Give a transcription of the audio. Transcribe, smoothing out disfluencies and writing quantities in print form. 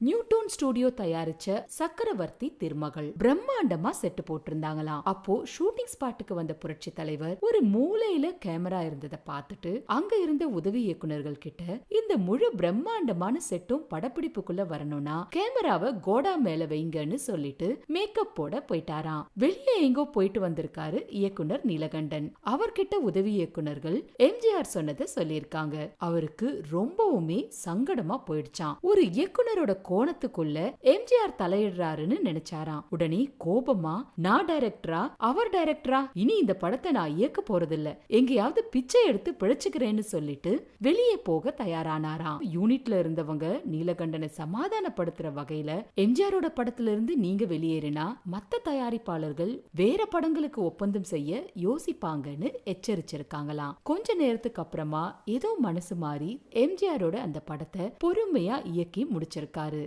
New Tone studio தயாரிச்ச சக்கரவர்த்தி திருமகள் பிரம்மாண்டமா set போட்டிருந்தாங்களாம். அப்போ ஷூட்டிங் ஸ்பாட்டுக்கு வந்த புரட்சி தலைவர் ஒரு மூலையில கேமரா இருந்ததை பார்த்துட்டு அங்க இருந்த உதவி இயக்குனர்கள் கிட்ட இந்த முழு பிரம்மாண்டமான செட்டும் படப்பிடிப்புக்குள்ள வரணும்னா கேமராவை கோடா மேல வைங்கன்னு சொல்லிட்டு மேக்கப் போட போயிட்டாராம். வெளியே எங்கோ போயிட்டு வந்திருக்காரு இயக்குனர் நீலகண்டன். அவர்கிட்ட உதவி இயக்குனர்கள் எம்ஜிஆர் சொன்னதை சொல்லியிருக்காங்க. அவருக்கு ரொம்பவுமே சங்கடமா போயிடுச்சான். ஒரு இயக்குனரோட கோணத்துக்குள்ள எம்ஜிஆர் தலையிடுறாருன்னு நினைச்சாராம். உடனே கோபமா, நான் டைரக்டரா அவர் டைரக்டரா, இனி இந்த படத்தை நான் இயக்க போறதில்ல, எங்கேயாவது பிச்சை எடுத்து பிழைச்சுக்கிறேன்னு சொல்லிட்டு வெளியே போக தயாரானாராம். யூனிட்ல இருந்தவங்க நீலகண்டனை சமாதானப்படுத்துற வகையில எம்ஜிஆரோட படத்துல இருந்து நீங்க வெளியேறினா மத்த தயாரிப்பாளர்கள் வேற படங்களுக்கு ஒப்பந்தம் செய்ய யோசிப்பாங்கன்னு எச்சரிச்சிருக்காங்களாம். கொஞ்ச நேரத்துக்கு அப்புறமா ஏதோ மனசு மாறி எம்ஜிஆரோட அந்த படத்தை பொறுமையா இயக்கி முடிச்சிருக்காரு.